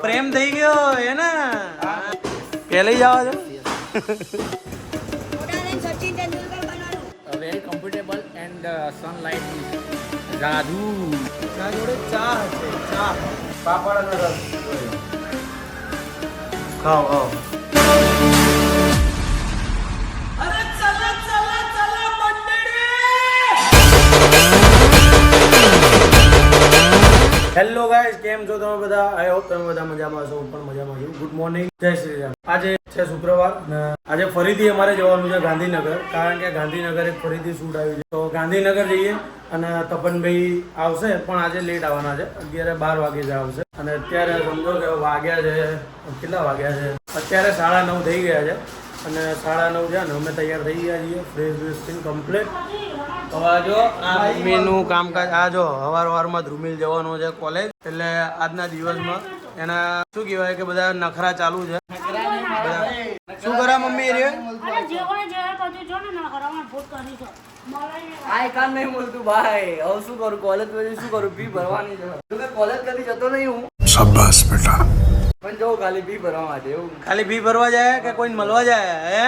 પ્રેમ થઈ ગયો હે ને પેલે જાવ છો સચિન તેંડુલકર બનવાનું. વેરી કમ્ફર્ટેબલ એન્ડ સનલાઇટ જાદુ ના જોડે ચા હશે ચા પાપડ અને રસ ખાઓ ખાઓ હેલો ગાઈસ, કેમ છો તમે બધા? આઈ હોપ તમે બધા મજામાં છો. હું પણ મજામાં છું. ગુડ મોર્નિંગ, જય શ્રી રામ. આજે છે શુક્રવાર અને આજે ફરીથી અમારે જવાનું છે ગાંધીનગર, કારણ કે ગાંધીનગર એક ફરીથી શૂટ આવ્યું છે. તો ગાંધીનગર જઈએ અને તપનભાઈ આવશે, પણ આજે લેટ આવવાના છે. 11-12 વાગે જ આવશે. અને અત્યારે સમજો કે વાગ્યા છે, કેટલા વાગ્યા છે? અત્યારે 9:30 થઈ ગયા છે. અને 9:30 છે ને અમે તૈયાર થઈ ગયા છીએ, ફ્રેશ વેશ થઈને કમ્પ્લીટ. હવે જો આ મમ્મીનું કામકાજ, આ જો સવારમાં ધ્રુમિલ જવાનું છે કોલેજ, એટલે આજના દિવસમાં એના શું કહેવાય કે બધા નખરા ચાલુ છે. શું કરે મમ્મી રે? આઈ કામ નહીં બોલતું ભાઈ. હવે શું કરું? કોલેજ પછી શું કરું? ફી ભરવાની છે. કોલેજ કદી જતો નહીં હું. શાબાશ બેટા. પણ જો ખાલી ફી ભરવા માટે. એવું ખાલી ફી ભરવા જાય કે કોઈને મળવા જાય? હે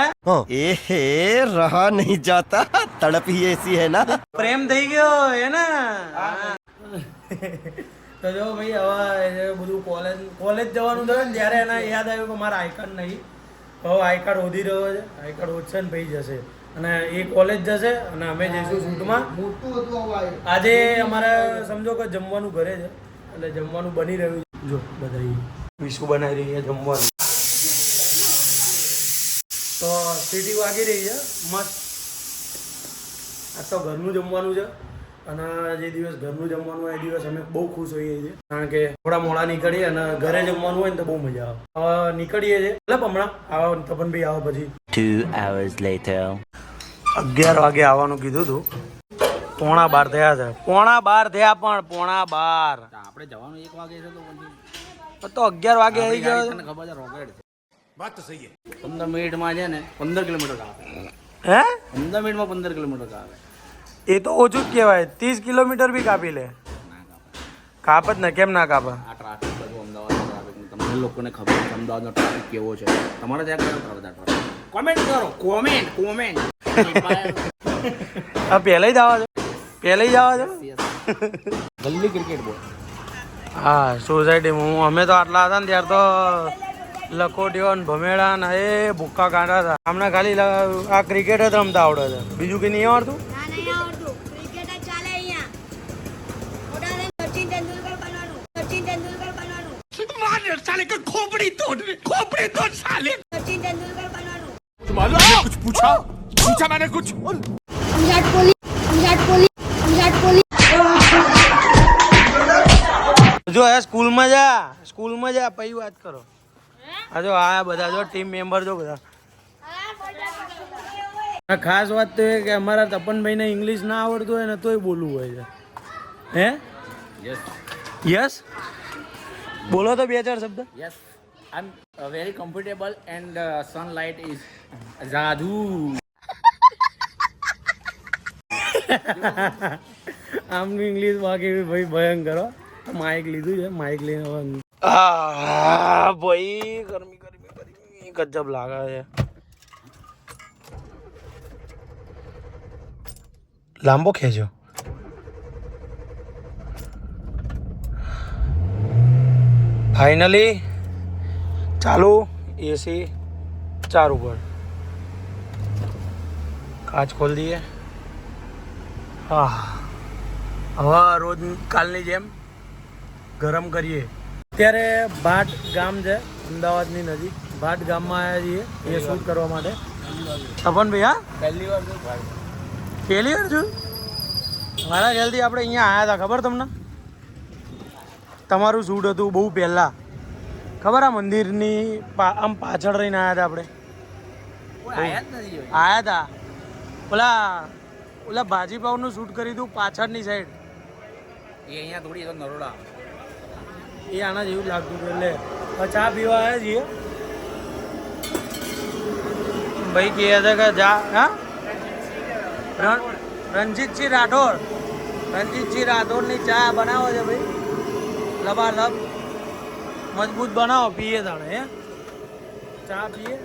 ए रहा नहीं जाता, तड़प ही ऐसी है ना. પ્રેમ થઈ ગયો હે ને. તો જો ભાઈ હવે બધું કોલેજ જવાનું થયું ને ત્યારે એને યાદ આવ્યું કે મારા આઈ કાર્ડ નહીં. હવે આઈ કાર્ડ શોધી રહ્યો છે. આઈ કાર્ડ ઓછે ને ભાઈ જશે અને એ કોલેજ જશે અને અમે જઈશું શૂટમાં. આજે અમારે સમજો કે જમવાનું ઘરે છે, એટલે જમવાનું બની રહ્યું છે. જો બધા વિશું બનાવી રહી છે જમવાનું. તો સીટી વાગી રહી છે મસ્ત. આ તો ઘરનું જમવાનું છે અને જે દિવસ ઘરનું જમવાનું હોય એ દિવસ અમે બહુ ખુશ હોઈએ છીએ, કારણ કે થોડા મોડા નીકળીએ અને ઘરે જમવાનું હોય ને તો બહુ મજા આવે. હવે નીકળીએ છીએ એટલે હમણાં આવો તપનભાઈ આવો પછી 2 hours later. 11 વાગે આવવાનું કીધું હતું, 11:15 થયા છે. 11:15 થયા, પણ 11:15. આપણે જવાનું 1 વાગે છે તો 11 વાગે આવી ગયો. તને ખબર છે રોકેટ છે. વાત તો સહી છે. 15 મિનિટમાં છે ને 15 કિલોમીટર આવે. હે 15 મિનિટમાં 15 કિલોમીટર આવે. એ તો ઓછું જ કહેવાય. 30 કિલોમીટર બી કાપી લે. કાપ જ ને, કેમ ના કાપે? આ ટ્રાફિક બધું અમદાવાદનો ટ્રાફિક તમને લોકોને ખબર છે અમદાવાદનો ટ્રાફિક કેવો છે. તમારે ત્યાં કયો ટ્રાફિક? કોમેન્ટ કરો, કોમેન્ટ. આ પહેલા જ આવા છો? પહેલા જ આવા છો? ગલ્લી ક્રિકેટ બોલ. હા, સોસાયટીમાં અમે તો આટલા હતા ને ત્યાર તો લખોટીઓ ને ભમેડા ને એ ભૂક્કા કાઢ્યા હતા. હમણાં ખાલી આ ક્રિકેટ જ રમતા આવડે છે, બીજું કઈ નહીં આવડતું. ના નહીં આવડતું. ક્રિકેટ જ ચાલે અહીંયા. મોટા થઈને સચિન તેંડુલકર બનવાનું. સચિન તેંડુલકર બનવાનું. સચિન તેંડુલકર બનવાનું. વિરાટ કોહલી. જો એ સ્કૂલમાં જા પછી વાત કરો. હા જો આ બધા જો ટીમ મેમ્બર જો બધા. ખાસ વાત તો એ કે અમારા તપનભાઈને ઇંગ્લિશ ના આવડતું હોય ને તોય બોલવું હોય છે. હે યસ બોલો તો 2-4 શબ્દ. Yes I am very comfortable and sunlight is જાદુ. આમનું ઇંગ્લિશ બાકી ભાઈ ભયંકર. માઇક લીધું છે, માઇક લઈને ભાઈ ગરમી ગજબ લાગે છે. લાંબો ખેંચો. ફાઇનલી ચાલુ. એસી 4 ઉપર. કાચ ખોલ દઈએ. હા, હવે રોજ કાલની જેમ ગરમ કરીએ. અત્યારે ભાટ ગામ છે અમદાવાદની નજીક. ભાટ ગામમાં આવ્યા છીએ એ શૂટ કરવા માટે. તપનભાઈ હા પહેલી વાર શું ભાઈ? પહેલી વાર છું. મારા ખ્યાલથી આપણે અહીંયા આવ્યા હતા, ખબર તમને? તમારું શૂટ હતું બહુ પહેલાં, ખબર? આ મંદિરની આમ પાછળ રહીને આવ્યા હતા આપણે. આવ્યા હતા ઓલા ભાજીપાવનું શૂટ કર્યું હતું પાછળની સાઈડ. એ અહીંયા થોડી નરોડા એ આના જેવું લાગતું હતું. એટલે ચા પીવા આવ્યા છીએ. ભાઈ કહે છે કે જા. હા, રણજીતસિંહ રાઠોડની ચા બનાવો છે ભાઈ, લબાલબ. મજબૂત બનાવો પીએ તાણે હે ચા પીએ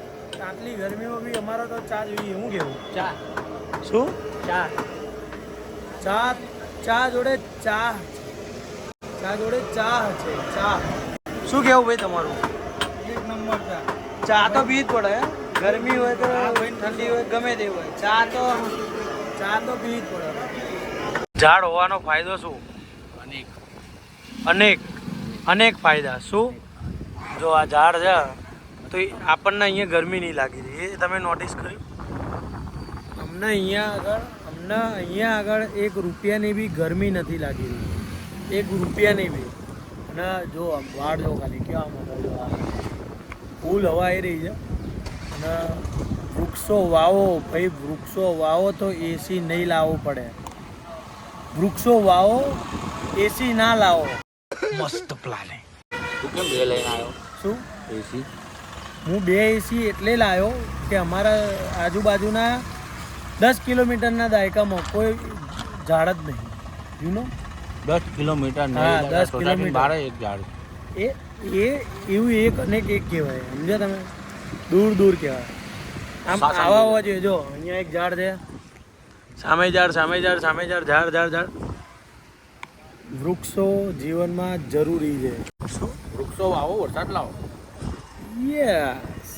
આટલી ગરમીમાં બી અમારો તો ચા જોઈએ હું કેવું ચા શું ચા ચા ચા જોડે ચા ચા જોડે ચા છે ચા શું કેવું ભાઈ તમારું એક નંબર ચા ચા તો પી જ પડે હે? ગરમી હોય કે ઠંડી હોય ગમે તે હોય ચા તો પી જ પડે ઝાડ હોવાનો ફાયદો શું અનેક અનેક અનેક ફાયદા શું જો આ ઝાડ છે તો આપણને અહીંયા ગરમી નહીં લાગી રહી એ તમે નોટિસ કર્યું અમને અહીંયા આગળ 1 રૂપિયાની બી ગરમી નથી લાગી રહી 1 રૂપિયાની બી અને જો ઝાડ જો ખાલી કેવા મોટા જો આ ફૂલ હવા આવી રહી છે અને વૃક્ષો વાવો ભાઈ વૃક્ષો વાવો તો એસી નહીં લાવવું પડે વૃક્ષો વાવો એસી ના લાવો મસ્ત પ્લાનિંગ તું કેમ બે લઈને આવ્યો શું એસી હું 2 એસી એટલે લાવ્યો કે અમારા આજુબાજુના 10 કિલોમીટરના દાયકામાં કોઈ ઝાડ જ નહીં યુ નો 10 કિલોમીટર હા, 10 કિલોમીટર. બારે એક ઝાડ એ એવું એક અનેક એક કહેવાય સમજો તમે દૂર દૂર કહેવાય આમ સાસણ આવા હોવા જોઈએ જો અહીંયા એક ઝાડ છે સામે ઝાડ ઝાડ વૃક્ષો જીવનમાં જરૂરી છે શું વૃક્ષો વાવો વરસાદ લાવો યસ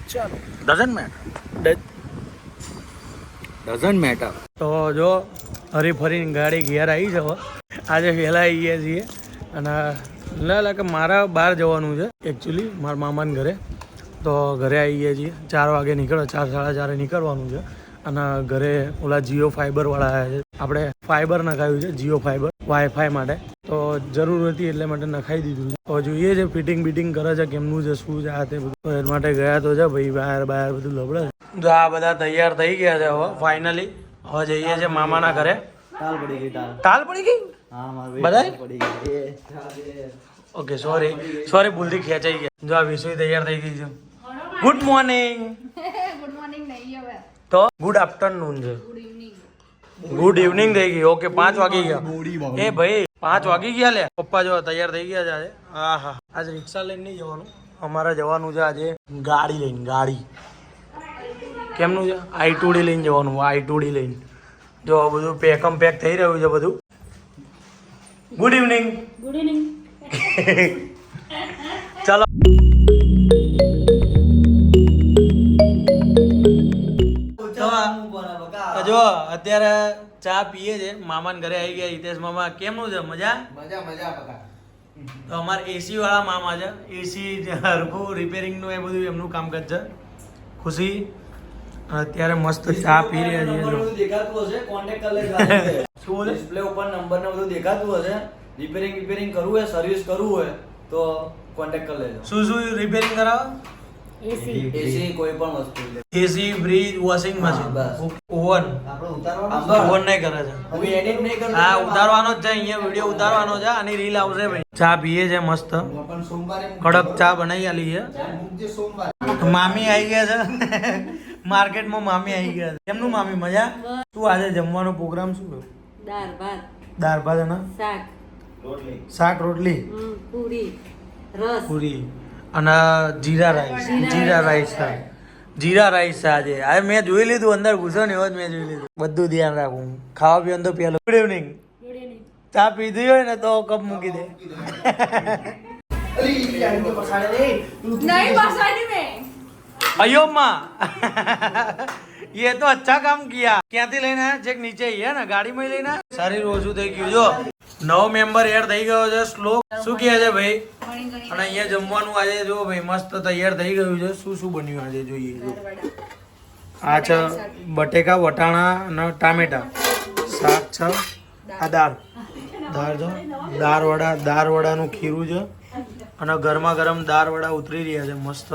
ચાલો ડઝન્ટ મેટર ડઝન્ટ મેટર તો જો હરી ફરીને ગાડી ઘેર આવી છે હવે. આજે વહેલા આવીએ છીએ અને ના કે મારા બહાર જવાનું છે એકચ્યુઅલી મારા મામાને ઘરે તો ઘરે આવીએ છીએ 4 વાગે નીકળો 4 સાડા 4 નીકળવાનું છે અને ઘરે ઓલા જીઓ ફાઈબરવાળા આવ્યા છે આપણે ફાઈબર નખાવ્યું છે જીઓ ફાઈબર વાઈફાઈ માટે તો જરૂર હતી એટલે માટે નખાઈ દીધું છે તો જોઈએ છે ફિટિંગ બીટિંગ કરે છે કેમનું છે શું છે આ તે બધું તો એ માટે ગયા તો છે ભાઈ બહાર બધું લબડે છે તો આ બધા તૈયાર થઈ ગયા છે હવે ફાઇનલી હવે જઈએ છે મામાના ઘરે તાલ પડી ગઈ તાલ પડી ગઈ હા મારે બધાય? પડી ગઈ ઓકે સોરી ભૂલથી ખેંચાઈ ગયા જો આ વિસુઈ તૈયાર થઈ ગઈ છે ગુડ મોર્નિંગ ગુડ મોર્નિંગ નહીં હવે તો ગુડ આફ્ટરનૂન છે ગુડ ઇવનિંગ થઈ ગઈ ઓકે 5 વાગી ગયા એ ભાઈ 5 વાગી ગયા લે પપ્પા જો તૈયાર થઈ ગયા છે આજે હા હા આજે રિક્ષા લઈને નહીં જવાનું અમારે જવાનું છે આજે ગાડી લઈને ગાડી કેમનું છે i2D લઈને જવાનું i2D લઈને જો બધું પેકમ પેક થઈ રહ્યું છે બધું ગુડ ઇવનિંગ ગુડ ઇવનિંગ ચાલો તો જો અત્યારે ચા પીએ છે મામાને ઘરે આવી ગયા હિતેશ મામા કેમનું છે મજા તો અમારે એસી વાળા મામા છે એસી હરખું રિપેરિંગનું એ બધું એમનું કામકાજ છે ખુશી અત્યારે મસ્ત ચા પી રહ્યા છીએ જો દેખાતું હશે કોન્ટેક્ટ કરી લેજો શું બોલે ડિસ્પ્લે ઉપર નંબર ને બધું દેખાતું હશે રિપેરિંગ કરવું હોય સર્વિસ કરવું હોય તો કોન્ટેક્ટ કરી લેજો શું રિપેરિંગ કરાવો એસી એસી કોઈ પણ વસ્તુ એસી ફ્રીજ વોશિંગ મશીન બસ. ઓવન આપણે ઉતારવાનું ઓવન નહીં કરે છે હું એડિટ નહીં કરું હા ઉતારવાનો જ છે અહીંયા વિડીયો ઉતારવાનો છે આની રીલ આવશે ભાઈ ચા પીએ છે મસ્ત પણ સોમવારે કડક ચા બનાવી આલી છે મૂકજે સોમવારે મામી આવી ગયા છે માર્કેટમાં મામી આવી ગયા છે કેમનું મામી મજા શું આજે જમવાનો પ્રોગ્રામ શું છે દાળ ભાત દાળ ભાત અને શાક શાક રોટલી પૂરી રસ પૂરી અને જીરા રાઈસ જીરા રાઈસ છે આજે હવે મેં જોઈ લીધું અંદર ઘૂસો ને એવો જ મેં જોઈ લીધું બધું ધ્યાન રાખવું ખાવા પીવાનું તો પેલું ગુડ ઇવનિંગ ચા પીધી હોય ને તો કપ મૂકી દે નહીં બસાડી મેં अयो माँ ये तो अच्छा काम किया ક્યાંથી લઈને આયા ચેક નીચે હે ને ગાડી માં લઈને શરીર ઓછું થઈ ગયું જો નવો મેમ્બર એડ થઈ ગયો છે શ્લોક શું કહે છે ભાઈ અને અહીંયા જમવાનું આજે જો ભાઈ મસ્ત તૈયાર થઈ ગયું છે શું બન્યું આજે જોઈએ જો આ છે બટેકા વટાણા અને ટામેટા શાક છે આ દાળ જો દાળ વડાનું ખીરું છે અને ગરમા ગરમ દાળ વડા ઉતરી રહ્યા છે મસ્ત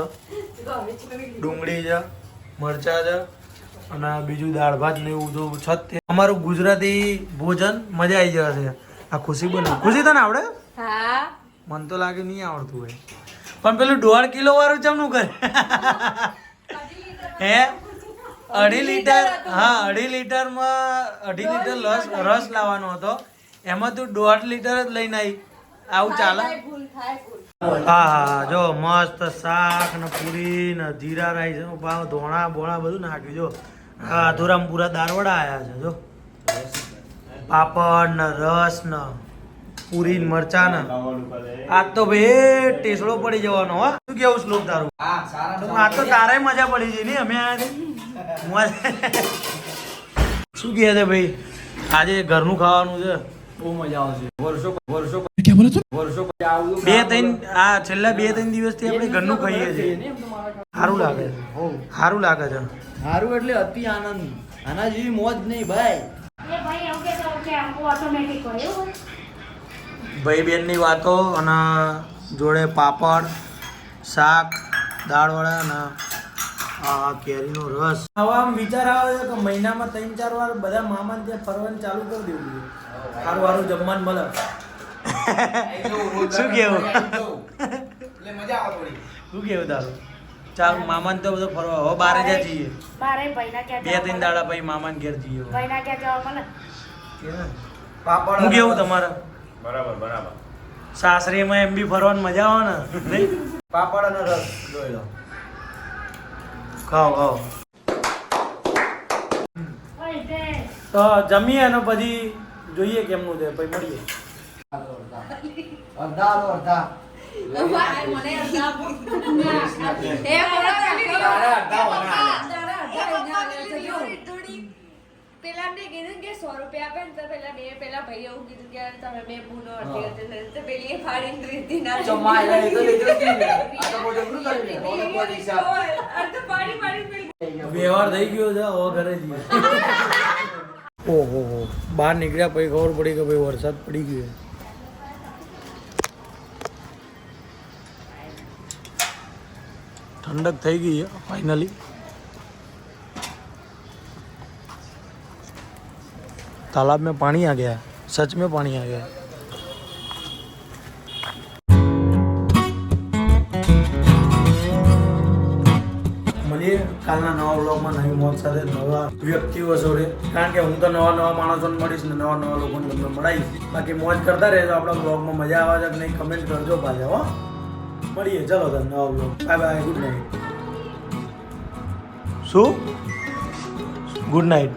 ડુંગળી છે મરચા છે અને બીજું દાળ ભાત ને એવું જો છત અમારું ગુજરાતી ભોજન મજા આવી જશે આ ખુશી બને ખુશી તને આવડે હા મને તો લાગે નહીં આવડતું હોય પણ પેલું 1.5 કિલો વાળું ચમનું કરે હે 2.5 લીટર હા 2.5 લીટરમાં 2.5 લીટર રસ લાવવાનો હતો એમાં તું 1.5 લીટર જ લઈને આવી આવું ચાલે હા જો મસ્ત શાક ને પૂરી ને જીરા રાઈસ પાવ ધોણા બોણા બધું નાખ્યું જો આધુરામ પૂરા દાળવડા આયા છે જો પાપડ ને રસ ને પૂરી ને મરચા ને આજ તો ભાઈ ટેસડો પડી જવાનો હો શું કેવું શ્લોક તારું હા સારા આજ તો તારે મજા પડી છે ને અમે આયા શું કહે છે ભાઈ આજે ઘરનું ખાવાનું છે બહુ મજા આવશે વર્ષો વર્ષો બે ત્રણ આ છેલ્લા 2-3 દિવસથી આપણે ઘરનું ખાઈએ છીએ સારું લાગે છે સારું લાગે છે સારું એટલે અતિ આનંદ આના જેવી મોજ નહીં ભાઈ ભાઈ બહેનની વાતો અને જોડે પાપડ શાક દાળવડા અને આ કેરીનો રસ હવે આમ વિચાર આવે છે કે મહિનામાં 3-4 વાર બધા મામા ત્યાં ફરવાનું ચાલુ કરી દેવું જોઈએ સારું સારું જમવાનું મળે શું કેવું એટલે મજા આવે થોડી શું કેવું તારું ચાલ મામાને તો બધો ફરવા હવે બારે જ્યાં જઈએ બારે ભાઈના ક્યાં 2-3 દાડા પછી મામાને ઘેર જઈએ ભાઈના ક્યાં જવા મને પાપડ હું કેવું તમારે બરાબર સાસરીમાં એમ બી ફરવાની મજા આવે ને નહીં પાપડ અને રસ જોઈ લો ખાઓ ખાઓ તો જમીએ અને પછી જોઈએ કેમનું છે પછી મળીએ અડધા પેલા મેં કીધું કે 100 રૂપિયા આપે ને તો પેલા ભાઈ એવું કીધું કે તમે બે પૂનો અડધી હતી તો પેલી ફાડીને રીતિ ના તો માય એ તો લીધો જ નહીં આ તો મોટો શું કરી લે ઓલો કોઈ હિસાબ અડધ પાડી વ્યવહાર થઈ ગયો છે હવે ઘરે જઈએ ઓહો હો બહાર નીકળ્યા પછી ખબર પડી કે ભાઈ વરસાદ પડી ગયો ठंडक થઈ ગઈ है फाइनली तालाब में पानी आ गया सच में पानी आ गया મળીએ કાલના નવા વ્લોગમાં નવી મોજ સાથે નવા વ્યક્તિઓ જોડે કારણ કે હું તો નવા માણસોને મળીશ ને નવા લોકોને તમને મળાવીશ બાકી મોજ કરતા રહેજો આપણા વ્લોગમાં મજા આવે છે કે નહીં કમેન્ટ કરજો પાછા હો મળીએ ચલો તો નવા blog bye bye good night શું ગુડ નાઇટ